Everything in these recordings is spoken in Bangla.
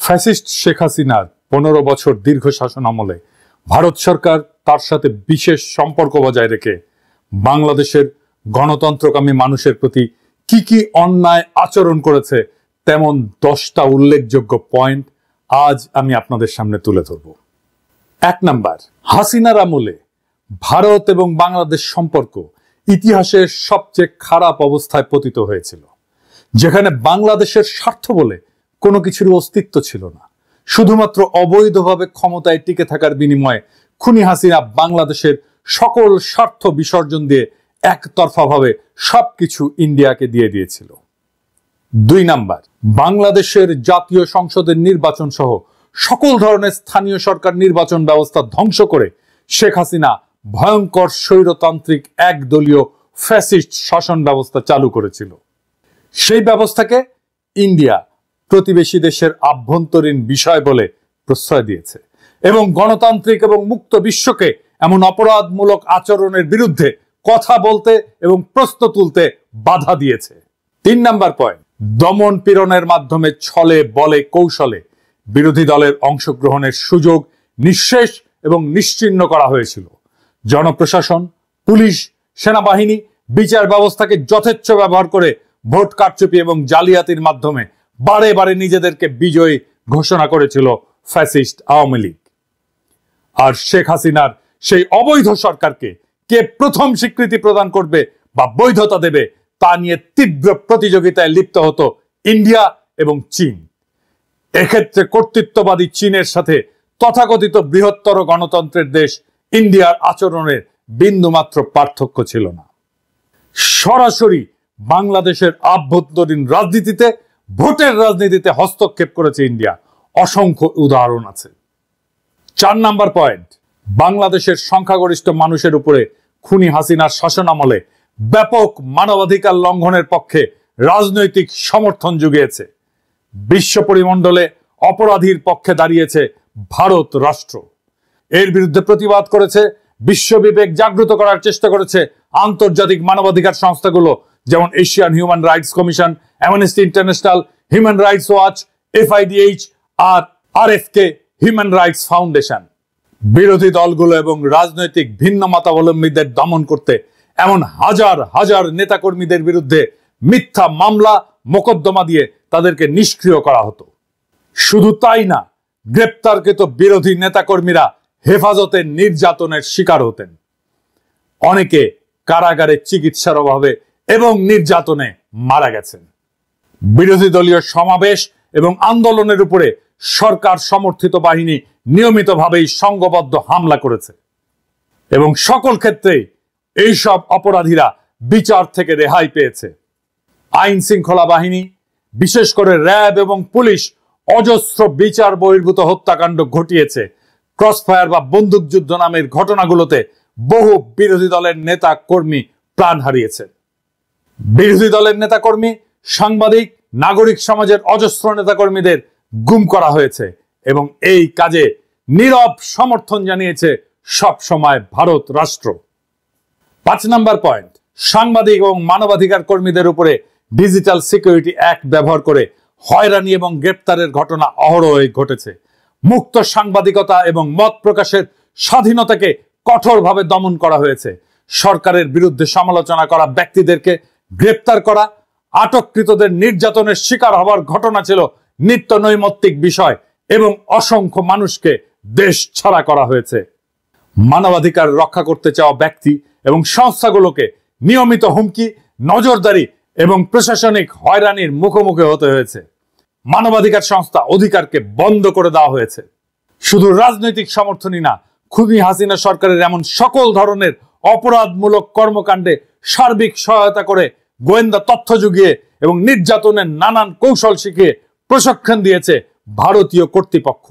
ফ্যাসিস্ট শেখ হাসিনার 15 বছর দীর্ঘ শাসন আমলে ভারত সরকার তার সাথে বিশেষ সম্পর্ক বজায় রেখে বাংলাদেশের গণতন্ত্রকামী মানুষের প্রতি কি কি অন্যায় আচরণ করেছে তেমন 10টা উল্লেখযোগ্য পয়েন্ট আজ আমি আপনাদের সামনে তুলে ধরব। 1 নাম্বার, হাসিনার আমলে ভারত এবং বাংলাদেশ সম্পর্ক ইতিহাসের সবচেয়ে খারাপ অবস্থায় পতিত হয়েছিল, যেখানে বাংলাদেশের স্বার্থ বলে কোনো কিছুর অস্তিত্ব ছিল না। শুধুমাত্র অবৈধভাবে ক্ষমতায় টিকে থাকার বিনিময়ে খুনি হাসিনা বাংলাদেশের সকল স্বার্থ বিসর্জন দিয়ে একতরফাভাবে সবকিছু ইন্ডিয়াকে দিয়ে দিয়েছিল। 2 নাম্বার, বাংলাদেশের জাতীয় সংসদের নির্বাচন সহ সকল ধরনের স্থানীয় সরকার নির্বাচন ব্যবস্থা ধ্বংস করে শেখ হাসিনা ভয়ঙ্কর স্বৈরতান্ত্রিক একদলীয় ফ্যাসিস্ট শাসন ব্যবস্থা চালু করেছিল। সেই ব্যবস্থাকে ইন্ডিয়া প্রতিবেশী দেশের আভ্যন্তরীণ বিষয় বলে প্রশ্রয় দিয়েছে এবং গণতান্ত্রিক এবং মুক্ত বিশ্বকে এমন অপরাধমূলক আচরণের বিরুদ্ধে কথা বলতে এবং প্রশ্ন তুলতে বাধা দিয়েছে। 3 নাম্বার পয়েন্ট, দমন পীড়নের মাধ্যমে ছলে বলে কৌশলে বিরোধী দলের অংশগ্রহণের সুযোগ নিঃশেষ এবং নিশ্চিহ্ন করা হয়েছিল। জনপ্রশাসন, পুলিশ, সেনাবাহিনী, বিচার ব্যবস্থাকে যথেচ্ছ ব্যবহার করে ভোট কারচুপি এবং জালিয়াতির মাধ্যমে বারে বারে নিজেদেরকে বিজয়ী ঘোষণা করেছিল ফ্যাসিস্ট আওয়ামী লীগ। আর শেখ হাসিনার সেই অবৈধ সরকারকে কে প্রথম স্বীকৃতি প্রদান করবে বা বৈধতা দেবে তা নিয়ে তীব্র প্রতিযোগিতায় লিপ্ত হতো ইন্ডিয়া এবং চীন। এক্ষেত্রে কর্তৃত্ববাদী চীনের সাথে তথাকথিত বৃহত্তর গণতন্ত্রের দেশ ইন্ডিয়ার আচরণের বিন্দুমাত্র পার্থক্য ছিল না। সরাসরি বাংলাদেশের আভ্যন্তরীণ রাজনীতিতে, ভোটের রাজনীতিতে হস্তক্ষেপ করেছে ইন্ডিয়া। অসংখ্য উদাহরণ আছে। 4 নাম্বার পয়েন্ট, বাংলাদেশের সংখ্যাগরিষ্ঠ মানুষের উপরে খুনি হাসিনার শাসন আমলে ব্যাপক মানবাধিকার লঙ্ঘনের পক্ষে রাজনৈতিক সমর্থন জুগিয়েছে। বিশ্ব পরিমণ্ডলে অপরাধীর পক্ষে দাঁড়িয়েছে ভারত রাষ্ট্র। এর বিরুদ্ধে প্রতিবাদ করেছে, বিশ্ববিবেক জাগ্রত করার চেষ্টা করেছে আন্তর্জাতিক মানবাধিকার সংস্থাগুলো, যেমন Asian human rights commission, amnesty international, human rights watch, FIDH আর RFK হিউম্যান রাইটস ফাউন্ডেশন। বিরোধী দলগুলো এবং রাজনৈতিক ভিন্ন মতাবলম্বীদের দমন করতে এমন হাজার হাজার নেতাকর্মীদের বিরুদ্ধে মিথ্যা মামলা মোকদ্দমা দিয়ে তাদেরকে নিষ্ক্রিয় করা হতো। শুধু তাই না, গ্রেপ্তারকৃত বিরোধী নেতাকর্মীরা হেফাজতে নির্যাতনের শিকার হতেন। অনেকে কারাগারে চিকিৎসার অভাবে এবং নির্যাতনে মারা গেছেন। বিরোধী দলীয় সমাবেশ এবং আন্দোলনের উপরে সরকার সমর্থিত বাহিনী নিয়মিতভাবেই সংঘবদ্ধ হামলা করেছে এবং সকল ক্ষেত্রেই এইসব অপরাধীরা বিচার থেকে রেহাই পেয়েছে। আইন শৃঙ্খলা বাহিনী, বিশেষ করে র্যাব এবং পুলিশ অজস্র বিচার বহির্ভূত হত্যাকাণ্ড ঘটিয়েছে। ক্রসফায়ার বা বন্দুকযুদ্ধ নামের ঘটনাগুলোতে বহু বিরোধী দলের নেতা কর্মী প্রাণ হারিয়েছে। বিরোধী দলের নেতাকর্মী, সাংবাদিক, নাগরিক সমাজের অজস্র নেতাকর্মীদের গুম করা হয়েছে এবং এই কাজে নীরব সমর্থন জানিয়েছে সব সময় ভারত রাষ্ট্র। 5 নাম্বার পয়েন্ট, সাংবাদিক এবং মানবাধিকার কর্মীদের উপরে ডিজিটাল সিকিউরিটি অ্যাক্ট ব্যবহার করে হয়রানি এবং গ্রেপ্তারের ঘটনা অহরহই ঘটেছে। মুক্ত সাংবাদিকতা এবং মত প্রকাশের স্বাধীনতাকে কঠোরভাবে দমন করা হয়েছে। সরকারের বিরুদ্ধে সমালোচনা করা ব্যক্তিদেরকে গ্রেপ্তার করা, আটককৃতদের নির্যাতনের শিকার হওয়ার ঘটনা ছিল নিত্য নৈমিত্তিক বিষয় এবং অসংখ্য মানুষকে দেশ ছাড়া করা হয়েছে। মানবাধিকার রক্ষা করতে চাওয়া ব্যক্তি এবং সংস্থাগুলোকে নিয়মিত হুমকি, নজরদারি এবং প্রশাসনিক হয়রানির মুখোমুখি হতে হয়েছে। মানবাধিকার সংস্থা অধিকারকে বন্ধ করে দেওয়া হয়েছে। শুধু রাজনৈতিক সমর্থনই না, খুনি হাসিনা সরকারের এমন সকল ধরনের অপরাধমূলক কর্মকাণ্ডে সার্বিক সহায়তা করে গোয়েন্দা তথ্য জুগিয়ে এবং নির্যাতনের নানান কৌশল শিখিয়ে প্রশিক্ষণ দিয়েছে ভারতীয় কর্তৃপক্ষ।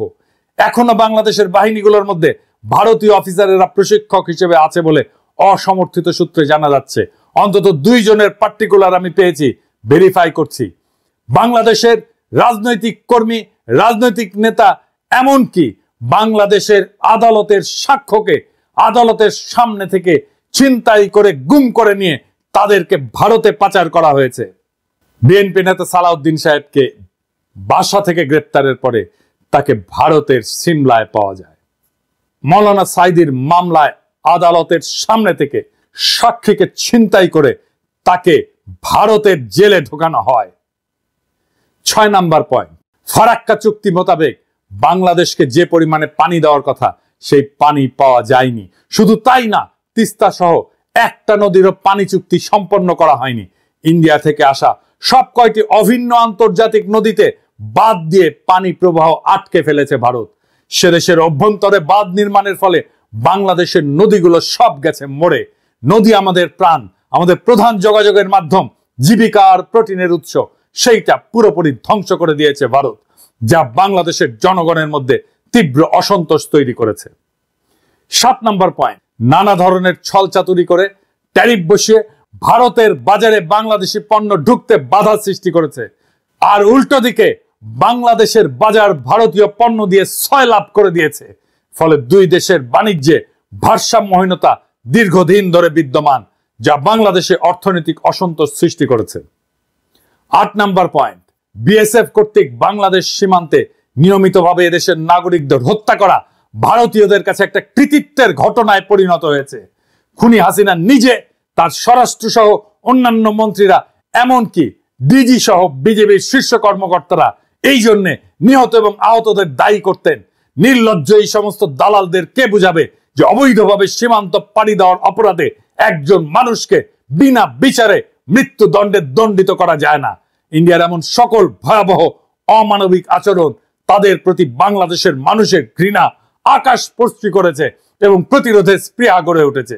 এখনো বাংলাদেশের বাহিনীগুলোর মধ্যে ভারতীয় অফিসারেরা প্রশিক্ষক হিসেবে আছে বলে অসমর্থিত সূত্রে জানা যাচ্ছে। অন্তত 2 জনের পার্টিকুলার আমি পেয়েছি, ভেরিফাই করছি। বাংলাদেশের রাজনৈতিক কর্মী, রাজনৈতিক নেতা, এমনকি বাংলাদেশের আদালতের সাক্ষ্যকে আদালতের সামনে থেকে ছিনতাই করে গুম করে নিয়ে তাদেরকে ভারতে পাচার করা হয়েছে। বিএনপি নেতা সালাউদ্দিন সাহেবকে বাসা থেকে গ্রেপ্তারের পরে তাকে ভারতের সিমলায় পাওয়া যায়। মৌলানা সাঈদীর মামলায় আদালতের সামনে থেকে সাক্ষীকে ছিনতাই করে তাকে ভারতের জেলে ঢোকানো হয়। 6 নাম্বার পয়েন্ট, ফারাক্কা চুক্তি মোতাবেক বাংলাদেশকে যে পরিমাণে পানি দেওয়ার কথা সেই পানি পাওয়া যায়নি। শুধু তাই না, তিস্তা সহ একটা নদীরও পানি চুক্তি সম্পন্ন করা হয়নি। ইন্ডিয়া থেকে আসা সব কয়টি অভিন্ন আন্তর্জাতিক নদীতে বাঁধ দিয়ে পানি প্রবাহ আটকে ফেলেছে ভারত। সে দেশের অভ্যন্তরে বাঁধ নির্মাণের ফলে বাংলাদেশের নদীগুলো সব গেছে মরে। নদী আমাদের প্রাণ, আমাদের প্রধান যোগাযোগের মাধ্যম, জীবিকা আর প্রোটিনের উৎস, সেইটা পুরোপুরি ধ্বংস করে দিয়েছে ভারত, যা বাংলাদেশের জনগণের মধ্যে তীব্র অসন্তোষ তৈরি করেছে। 7 নাম্বার পয়েন্ট, নানা ধরনের ছলচাতুরি করে ট্যারিফ বসিয়ে ভারতের বাজারে বাংলাদেশি পণ্য ঢুকতে বাধা সৃষ্টি করেছে, আর উল্টো দিকে বাংলাদেশের বাজার ভারতীয় পণ্য দিয়ে 6 লাভ করে দিয়েছে। ফলে দুই দেশের বাণিজ্যে ভারসাম্যহীনতা দীর্ঘদিন ধরে বিদ্যমান, যা বাংলাদেশে অর্থনৈতিক অসন্তোষ সৃষ্টি করেছে। 8 নাম্বার পয়েন্ট, বিএসএফ কর্তৃক বাংলাদেশ সীমান্তে নিয়মিতভাবে এদেশের নাগরিকদের হত্যা করা ভারতীয়দের কাছে একটা কৃতিত্বের ঘটনায় পরিণত হয়েছে। খুনি হাসিনা নিজে, তার স্বরাষ্ট্র সহ অন্যান্য মন্ত্রীরা, এমনকি ডিজি সহ বিজেপির শীর্ষ কর্মকর্তারা এই জন্য নিহত এবং আহতদের দায়ী করতেন। নির্লজ্জ এই সমস্ত দালালদের কে বুঝাবে যে অবৈধভাবে সীমান্ত পাড়ি দেওয়ার অপরাধে একজন মানুষকে বিনা বিচারে মৃত্যুদণ্ডে দণ্ডিত করা যায় না। ইন্ডিয়ার এমন সকল ভয়াবহ অমানবিক আচরণ তাদের প্রতি বাংলাদেশের মানুষের ঘৃণা আকাশ স্পর্শী করেছে এবং প্রতিরোধের স্পৃহা গড়ে উঠেছে।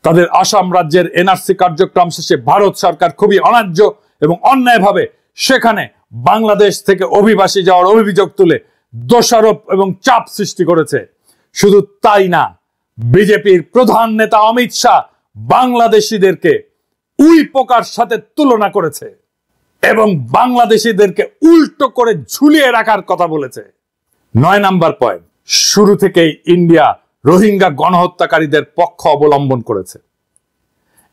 তাদের আসাম রাজ্যের এনআরসি কার্যক্রম শেষে ভারত সরকার খুবই অন্যায্য এবং অন্যায়ভাবে সেখানে বাংলাদেশ থেকে অভিবাসী যাওয়ার অভিযোগ তুলে দোষারোপ এবং চাপ সৃষ্টি করেছে। শুধু তাই না, বিজেপির প্রধান নেতা অমিত শাহ বাংলাদেশিদেরকে উই পোকার সাথে তুলনা করেছে এবং বাংলাদেশিদেরকে উল্টো করে ঝুলিয়ে রাখার কথা বলেছে। 9 নাম্বার পয়েন্ট, শুরু থেকেই ইন্ডিয়া রোহিঙ্গা গণহত্যাকারীদের পক্ষ অবলম্বন করেছে।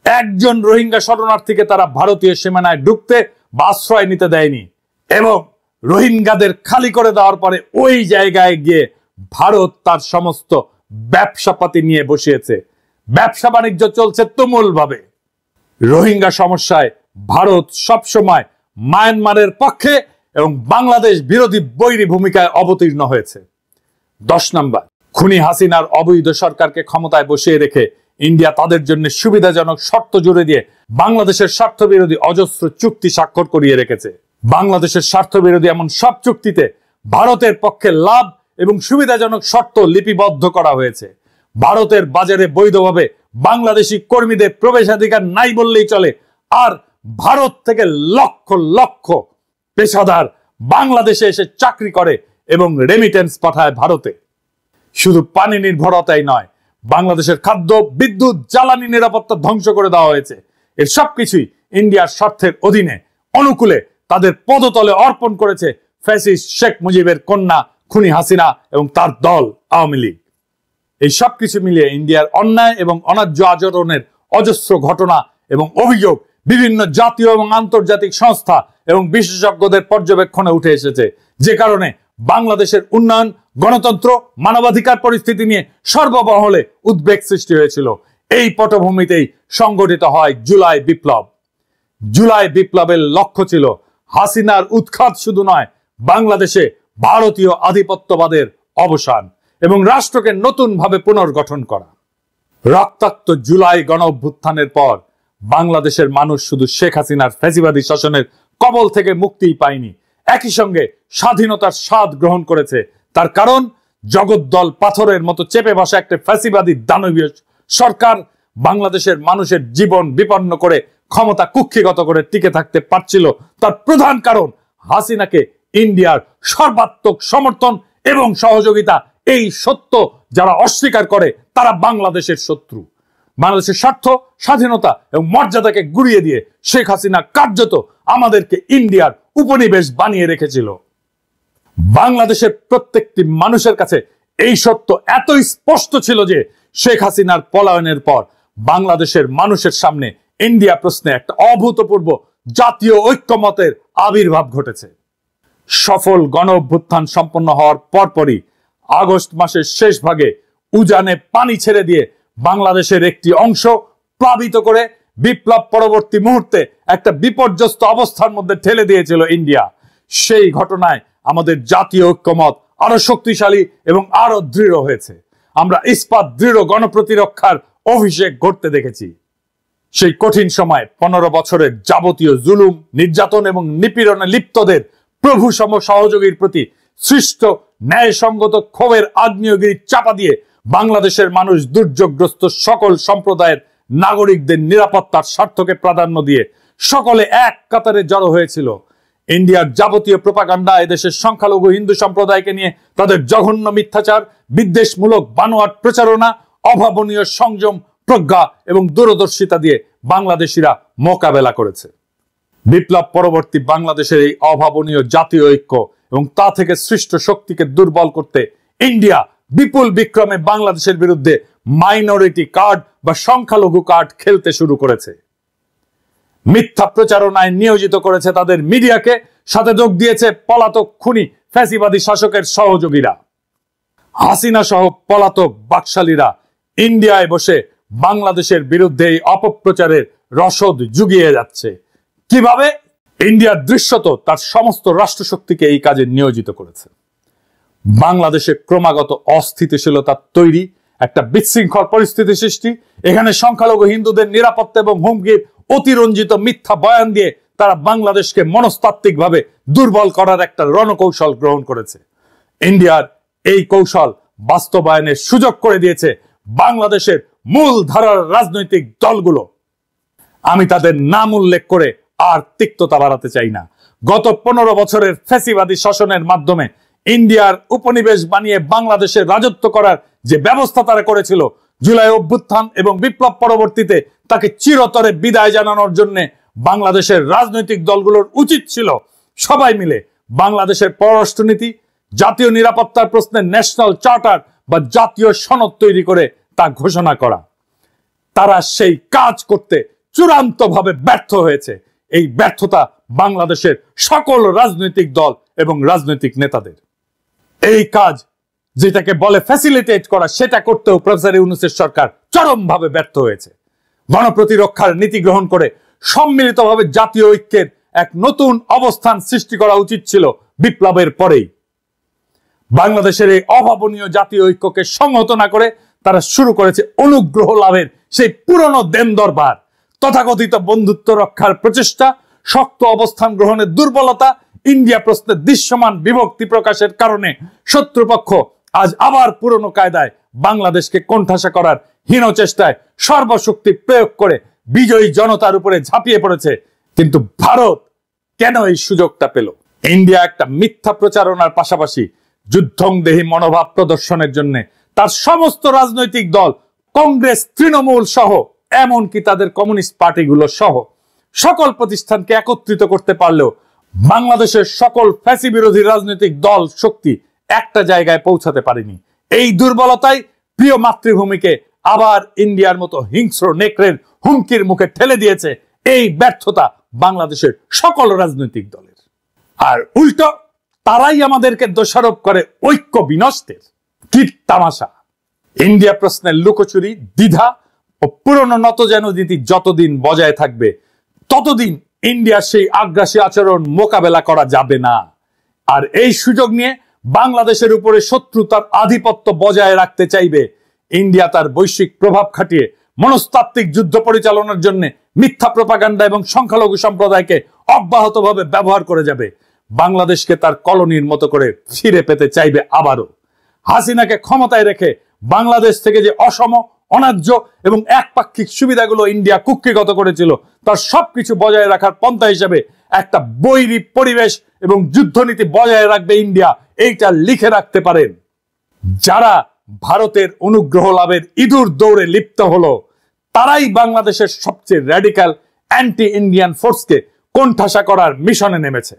একজন রোহিঙ্গা শরণার্থীকে তারা ভারতীয় সীমানায় ঢুকতে বা আশ্রয় নিতে দেয়নি এবং রোহিঙ্গাদের খালি করে দেওয়ার পরে ওই জায়গায় গিয়ে ভারত তার সমস্ত ব্যবসাপাতি নিয়ে বসিয়েছে। ব্যবসা বাণিজ্য চলছে তুমুল ভাবে। রোহিঙ্গা সমস্যায় ভারত সবসময় মায়ানমারের পক্ষে এবং বাংলাদেশ বিরোধী বৈরী ভূমিকায় অবতীর্ণ হয়েছে। 10 নাম্বার, খুনি হাসিনার অবৈধ সরকারকে ক্ষমতায় বসিয়ে রেখে ইন্ডিয়া তাদের জন্য সুবিধাজনক শর্ত জুড়ে দিয়ে বাংলাদেশের স্বার্থ বিরোধী অজস্র চুক্তি স্বাক্ষর করিয়ে রেখেছে। বাংলাদেশের স্বার্থ বিরোধী এমন সব চুক্তিতে ভারতের পক্ষে লাভ এবং সুবিধাজনক শর্ত লিপিবদ্ধ করা হয়েছে। ভারতের বাজারে বৈধভাবে বাংলাদেশি কর্মীদের প্রবেশাধিকার নাই বললেই চলে, আর ভারত থেকে লক্ষ লক্ষ পেশাদার বাংলাদেশে এসে চাকরি করে এবং রেমিটেন্স পাঠায় ভারতে। শুধু পানি নির্ভরতাই নয়, বাংলাদেশের খাদ্য, বিদ্যুৎ, জ্বালানি নিরাপত্তা ধ্বংস করে দেওয়া হয়েছে। এর সবকিছুই ইন্ডিয়ার স্বার্থের অধীনে অনুকূলে তাদের পদতলে অর্পণ করেছে ফ্যাসিস্ট শেখ মুজিবের কন্যা খুনি হাসিনা এবং তার দল আওয়ামী লীগ। এই সবকিছু মিলিয়ে ইন্ডিয়ার অন্যায় এবং অন্যায্য আচরণের অজস্র ঘটনা এবং অভিযোগ বিভিন্ন জাতীয় এবং আন্তর্জাতিক সংস্থা এবং বিশেষজ্ঞদের পর্যবেক্ষণে উঠে এসেছে, যে কারণে বাংলাদেশের উন্নয়ন, গণতন্ত্র, মানবাধিকার পরিস্থিতি নিয়ে সর্বমহলে উদ্বেগ সৃষ্টি হয়েছিল। এই পটভূমিতেই সংগঠিত হয় জুলাই বিপ্লব। জুলাই বিপ্লবের লক্ষ্য ছিল হাসিনার উৎখাত শুধু নয়, বাংলাদেশে ভারতীয় আধিপত্যবাদের অবসান এবং রাষ্ট্রকে নতুনভাবে পুনর্গঠন করা। রক্তাক্ত জুলাই গণ অভ্যুত্থানের পর বাংলাদেশের মানুষ শুধু শেখ হাসিনার ফ্যাসিবাদী শাসনের কবল থেকে মুক্তিই পায়নি, একই সঙ্গে স্বাধীনতার স্বাদ গ্রহণ করেছে। তার কারণ, জগদ্দল পাথরের মতো চেপে বসা একটা ফ্যাসিবাদী দানবীয় সরকার বাংলাদেশের মানুষের জীবন বিপন্ন করে ক্ষমতা কুক্ষিগত করে টিকে থাকতে পারছিল। তার প্রধান কারণ হাসিনাকে ইন্ডিয়ার সর্বাত্মক সমর্থন এবং সহযোগিতা। এই সত্য যারা অস্বীকার করে তারা বাংলাদেশের শত্রু। বাংলাদেশের স্বার্থ, স্বাধীনতা এবং মর্যাদাকে গুড়িয়ে দিয়ে শেখ হাসিনা কার্যত আমাদেরকে ইন্ডিয়ার উপনিবেশ বানিয়ে রেখেছিল। বাংলাদেশের প্রত্যেকটি মানুষের কাছে এই সত্য এতই স্পষ্ট ছিল যে শেখ হাসিনার পলায়নের পর বাংলাদেশের মানুষের সামনে ইন্ডিয়া প্রশ্নে একটা অভূতপূর্ব জাতীয় ঐক্যমতের আবির্ভাব ঘটেছে। সফল গণ অভ্যুত্থান সম্পন্ন হওয়ার পরপরই আগস্ট মাসের শেষ ভাগে উজানে পানি ছেড়ে দিয়ে বাংলাদেশের একটি অংশ প্লাবিত করে বিপ্লব পরবর্তী মুহূর্তে একটা বিপর্যস্ত অবস্থার মধ্যে ঠেলে দিয়েছিল ইন্ডিয়া। সেই ঘটনায় আমাদের জাতীয় ঐক্যমত আরো শক্তিশালী এবং আরো দৃঢ় হয়েছে। আমরা ইস্পাত দৃঢ় গণপ্রতিরক্ষার অভিষেক ঘটতে দেখেছি। সেই কঠিন সময় 15 বছরের যাবতীয় জুলুম, নির্যাতন এবং নিপীড়নে লিপ্তদের প্রভু সম সহযোগীর প্রতি সৃষ্ট ন্যায়সঙ্গত ক্ষোভের আগ্নেয়গিরি চাপা দিয়ে বাংলাদেশের মানুষ দুর্যোগগ্রস্ত সকল সম্প্রদায়ের নাগরিকদের নিরাপত্তার স্বার্থকে প্রাধান্য দিয়ে সকলে এক কাতারে জড়ো হয়েছিল। ইন্ডিয়ার যাবতীয় প্রোপাগান্ডা এদেশের সংখ্যালঘু হিন্দু সম্প্রদায়কে নিয়ে তাদের জঘন্য মিথ্যাচার, বিদ্বেষমূলক বানোয়াট প্রচারণা, অভাবনীয় সংযম, প্রজ্ঞা এবং দূরদর্শিতা দিয়ে বাংলাদেশিরা মোকাবেলা করেছে। বিপ্লব পরবর্তী বাংলাদেশের এই অভাবনীয় জাতীয় ঐক্য এবং তা থেকে সৃষ্ট শক্তিকে দুর্বল করতে ইন্ডিয়া বিপুল বিক্রমে বাংলাদেশের বিরুদ্ধে মাইনরিটি কার্ড বা সংখ্যালঘু কার্ড খেলতে শুরু করেছে। মিথ্যা প্রচারণায় নিয়োজিত করেছে তাদের মিডিয়াকে, সাথে যোগ দিয়েছে পলাতক খুনি ফ্যাসিবাদী শাসকের সহযোগীরা। হাসিনা সহ পলাতক বাকশালীরা ইন্ডিয়ায় বসে বাংলাদেশের বিরুদ্ধে এই অপপ্রচারের রসদ জুগিয়ে যাচ্ছে। কিভাবে? ইন্ডিয়ার দৃশ্যত তার সমস্ত রাষ্ট্রশক্তিকে এই কাজে নিয়োজিত করেছে। বাংলাদেশে ক্রমাগত অস্থিতিশীলতা তৈরি, একটা বিশৃঙ্খল পরিস্থিতি সৃষ্টি, এখানে সংখ্যালঘু হিন্দুদের নিরাপত্তা এবং হুমকির অতিরঞ্জিত মিথ্যা বয়ান দিয়ে তারা বাংলাদেশকে মনস্তাত্ত্বিকভাবে দুর্বল করার একটা রণকৌশল গ্রহণ করেছে। ইন্ডিয়ার এই কৌশল বাস্তবায়নের সুযোগ করে দিয়েছে বাংলাদেশের মূল ধারার রাজনৈতিক দলগুলো। আমি তাদের নাম উল্লেখ করে আর তিক্ততা বাড়াতে চাই না। গত 15 বছরের ফ্যাসিবাদী শাসনের মাধ্যমে ইন্ডিয়ার উপনিবেশ বানিয়ে বাংলাদেশে রাজত্ব করার যে ব্যবস্থা তারা করেছিল, জুলাই অভ্যুত্থান এবং বিপ্লব পরবর্তীতে তাকে চিরতরে বিদায় জানানোর জন্য বাংলাদেশের রাজনৈতিক দলগুলোর উচিত ছিল সবাই মিলে বাংলাদেশের পররাষ্ট্রনীতি, জাতীয় নিরাপত্তার প্রশ্নে ন্যাশনাল চার্টার বা জাতীয় সনদ তৈরি করে তা ঘোষণা করা। তারা সেই কাজ করতে চূড়ান্তভাবে ব্যর্থ হয়েছে। এই ব্যর্থতা বাংলাদেশের সকল রাজনৈতিক দল এবং রাজনৈতিক নেতাদের। এই কাজ যেটাকে বলে ফ্যাসিলিটেট করা, সেটা করতেও প্রফেসর ইউনূসের সরকার চরমভাবে ব্যর্থ হয়েছে। গণপ্রতিরক্ষার নীতি গ্রহণ করে সম্মিলিতভাবে জাতীয় ঐক্যের এক নতুন অবস্থান সৃষ্টি করা উচিত ছিল বিপ্লবের পরেই। বাংলাদেশের এই অভাবনীয় জাতীয় ঐক্যকে সংহত না করে তারা শুরু করেছে অনুগ্রহ লাভের সেই পুরনো দেন দরবার, তথাকথিত বন্ধুত্ব রক্ষার প্রচেষ্টা, শক্ত অবস্থান গ্রহণের দুর্বলতা, ইন্ডিয়া প্রশ্নে দৃশ্যমান বিভক্তি প্রকাশের কারণে শত্রুপক্ষ আজ আবার পুরনো কায়দায় বাংলাদেশকে কোণঠাসা করার হীন চেষ্টায় সর্বশক্তি প্রয়োগ করে বিজয়ী জনতার উপরে ঝাঁপিয়ে পড়েছে। কিন্তু ভারত কেন এই সুযোগটা পেল? ইন্ডিয়া একটা মিথ্যা প্রচারণার পাশাপাশি যুদ্ধংদেহী মনোভাব প্রদর্শনের জন্য তার সমস্ত রাজনৈতিক দল, কংগ্রেস, তৃণমূল সহ এমনকি তাদের কমিউনিস্ট পার্টিগুলো সহ সকল প্রতিষ্ঠানকে একত্রিত করতে পারলেও বাংলাদেশের সকল ফ্যাসি বিরোধী রাজনৈতিক দল শক্তি একটা জায়গায় পৌঁছাতে পারেনি। এই দুর্বলতাই প্রিয় মাতৃভূমিকে আবার ইন্ডিয়ার মতো হিংস্র নেকড়ের হুমকির মুখে ঠেলে দিয়েছে। এই ব্যর্থতা বাংলাদেশের সকল রাজনৈতিক দলের। আর উল্টো তারাই আমাদেরকে দোষারোপ করে ঐক্য বিনষ্টের। কি তামাশা! ইন্ডিয়া প্রশ্নের লুকোচুরি, দ্বিধা ও পুরনো নতজান নীতি যতদিন বজায় থাকবে ততদিন ইন্ডিয়ার সেই আগ্রাসী আচরণ মোকাবেলা করা যাবে না। আর এই সুযোগ নিয়ে বাংলাদেশের উপরে শত্রু তার আধিপত্য বজায় রাখতে চাইবে। ইন্ডিয়া তার বৈশ্বিক প্রভাব খাটিয়ে মনস্তাত্ত্বিক যুদ্ধ পরিচালনার জন্য মিথ্যা প্রোপাগান্ডা এবং সংখ্যালঘু সম্প্রদায়কে অব্যাহতভাবে ব্যবহার করে যাবে। বাংলাদেশকে তার কলোনির মতো করে ফিরে পেতে চাইবে আবারও। হাসিনাকে ক্ষমতায় রেখে বাংলাদেশ থেকে যে অসম, অন্যায্য এবং একপাক্ষিক সুবিধাগুলো ইন্ডিয়া কুক্ষিগত করেছিল তার সবকিছু বজায় রাখার পন্থা হিসেবে একটা বৈরী পরিবেশ এবং যুদ্ধনীতি বজায় রাখবে ইন্ডিয়া, এইটা লিখে রাখতে পারেন। যারা ভারতের অনুগ্রহ লাভের ইঁদুর দৌড়ে লিপ্ত হলো তারাই বাংলাদেশের সবচেয়ে র্যাডিক্যাল অ্যান্টি ইন্ডিয়ান ফোর্সকে কোণঠাসা করার মিশনে নেমেছে।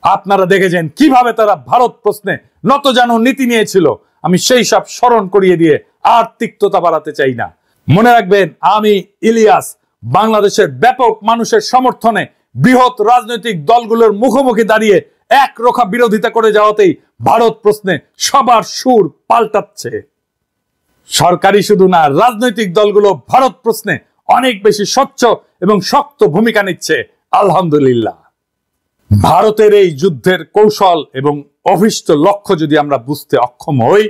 আপনারা দেখেছেন কিভাবে তারা ভারত প্রশ্নে নতজানু নীতি নিয়েছিল। আমি সেই সব স্মরণ করিয়ে দিয়ে আর তিক্ততা বাড়াতে চাই না। মনে রাখবেন, আমি ইলিয়াস বাংলাদেশের ব্যাপক মানুষের সমর্থনে বৃহৎ রাজনৈতিক দলগুলোর মুখোমুখি দাঁড়িয়ে একরোখা বিরোধিতা করে যাওয়াতেই ভারত প্রশ্নে সবার সুর পাল্টাচ্ছে। সরকারি শুধু না, রাজনৈতিক দলগুলো ভারত প্রশ্নে অনেক বেশি স্বচ্ছ এবং শক্ত ভূমিকা নিচ্ছে। আলহামদুলিল্লাহ। ভারতের এই যুদ্ধের কৌশল এবং অভিষ্ট লক্ষ্য যদি আমরা বুঝতে অক্ষম হই,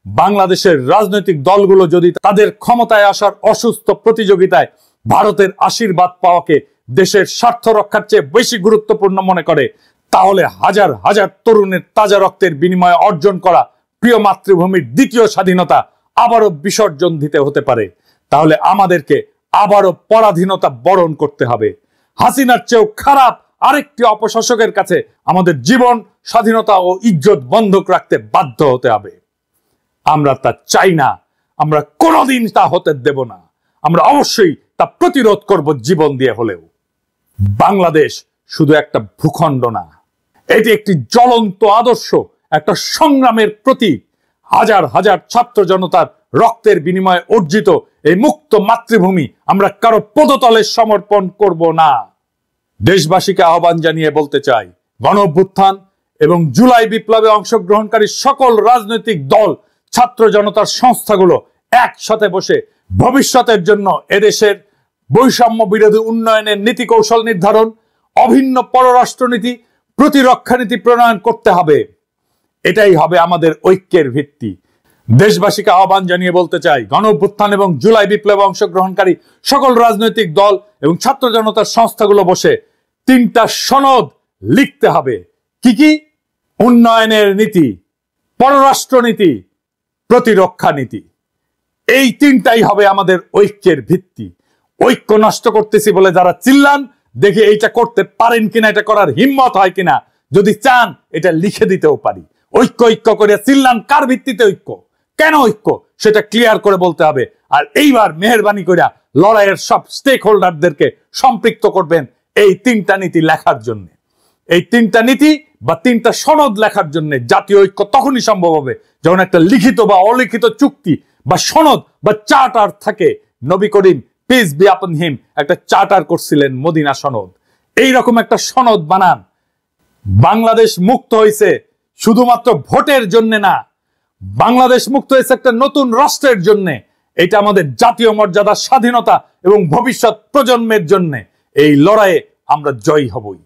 বাংলাদেশের রাজনৈতিক দলগুলো যদি তাদের ক্ষমতায় আসার অসুস্থ প্রতিযোগিতায় ভারতের আশীর্বাদ পাওয়াকে দেশের স্বার্থ রক্ষার চেয়ে বেশি গুরুত্বপূর্ণ মনে করে, তাহলে হাজার হাজার তরুণের তাজা রক্তের বিনিময়ে অর্জন করা প্রিয় মাতৃভূমির দ্বিতীয় স্বাধীনতা আবারও বিসর্জন দিতে হতে পারে। তাহলে আমাদেরকে আবারও পরাধীনতা বরণ করতে হবে। হাসিনার চেয়েও খারাপ আরেকটি অপশাসকের কাছে আমাদের জীবন, স্বাধীনতা ও ইজ্জত বন্ধক রাখতে বাধ্য হতে হবে। আমরা তা চাই না, আমরা কোনোদিন তা হতে দেব না। আমরা অবশ্যই তা প্রতিরোধ করব জীবন দিয়ে হলেও। বাংলাদেশ শুধু একটা ভূখণ্ড না, এটি একটি জ্বলন্ত আদর্শ, একটা সংগ্রামের প্রতীক। হাজার হাজার ছাত্র জনতার রক্তের বিনিময়ে অর্জিত এই মুক্ত মাতৃভূমি আমরা কারো পদতলে সমর্পণ করব না। দেশবাসীকে আহ্বান জানিয়ে বলতে চাই, গণঅভ্যুত্থান এবং জুলাই বিপ্লবে অংশগ্রহণকারী সকল রাজনৈতিক দল, ছাত্র জনতার সংস্থাগুলো একসাথে বসে ভবিষ্যতের জন্য এদেশের বৈষম্য বিরোধী উন্নয়নের নীতি কৌশল নির্ধারণ, অভিন্ন পররাষ্ট্রনীতি, প্রতিরক্ষা নীতি প্রণয়ন করতে হবে। এটাই হবে আমাদের ঐক্যের ভিত্তি। দেশবাসীকে আহ্বান জানিয়ে বলতে চাই, গণঅভ্যুত্থান এবং জুলাই বিপ্লবে অংশগ্রহণকারী সকল রাজনৈতিক দল এবং ছাত্র জনতার সংস্থাগুলো বসে 3টা সনদ লিখতে হবে। কি কি? উন্নয়নের নীতি, পররাষ্ট্রনীতি, প্রতিরক্ষা নীতি। এই 3টাই হবে আমাদের ঐক্যের ভিত্তি। ঐক্য নষ্ট করতেছি বলে যারা চিল্লান, দেখে এইটা করতে পারেন কিনা, এটা করার হিম্মত হয় কিনা। যদি চান এটা লিখে দিতেও পারি। ঐক্য ঐক্য করে চিল্লান, কার ভিত্তিতে ঐক্য, কেন ঐক্য, সেটা ক্লিয়ার করে বলতে হবে। আর এইবার মেহেরবানি করে লড়াইয়ের সব স্টেক হোল্ডারদেরকে সম্পৃক্ত করবেন এই 3টা নীতি লেখার জন্য। এই 3টা নীতি বা 3টা সনদ লেখার জন্য জাতীয় ঐক্য তখনই সম্ভব হবে যখন একটা লিখিত বা অলিখিত চুক্তি বা সনদ বা চার্টার থাকে। নবী করিম পিস বি আপন হিম একটা চার্টার করছিলেন, মদিনা সনদ। এইরকম একটা সনদ বানান। বাংলাদেশ মুক্ত হয়েছে শুধুমাত্র ভোটের জন্য না, বাংলাদেশ মুক্ত হয়েছে একটা নতুন রাষ্ট্রের জন্য। এটা আমাদের জাতীয় মর্যাদা, স্বাধীনতা এবং ভবিষ্যৎ প্রজন্মের জন্য। এই লড়াইয়ে আমরা জয়ী হবই।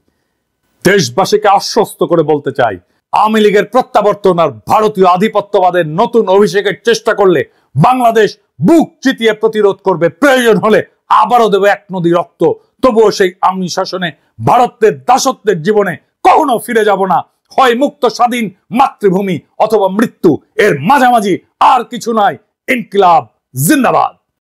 দেশবাসীকে আশ্বস্ত করে বলতে চাই, আওয়ামী লীগের প্রত্যাবর্তন আর ভারতীয় আধিপত্যবাদের নতুন অভিষেকের চেষ্টা করলে বাংলাদেশ বুক চিতিয়ে প্রতিরোধ করবে। প্রয়োজন হলে আবারও দেবে 1 নদী রক্ত। তবুও সেই আওয়ামী শাসনে, ভারতের দাসত্বের জীবনে কখনো ফিরে যাব না। হয় মুক্ত স্বাধীন মাতৃভূমি অথবা মৃত্যু, এর মাঝামাঝি আর কিছু নয়। ইনকিলাব জিন্দাবাদ।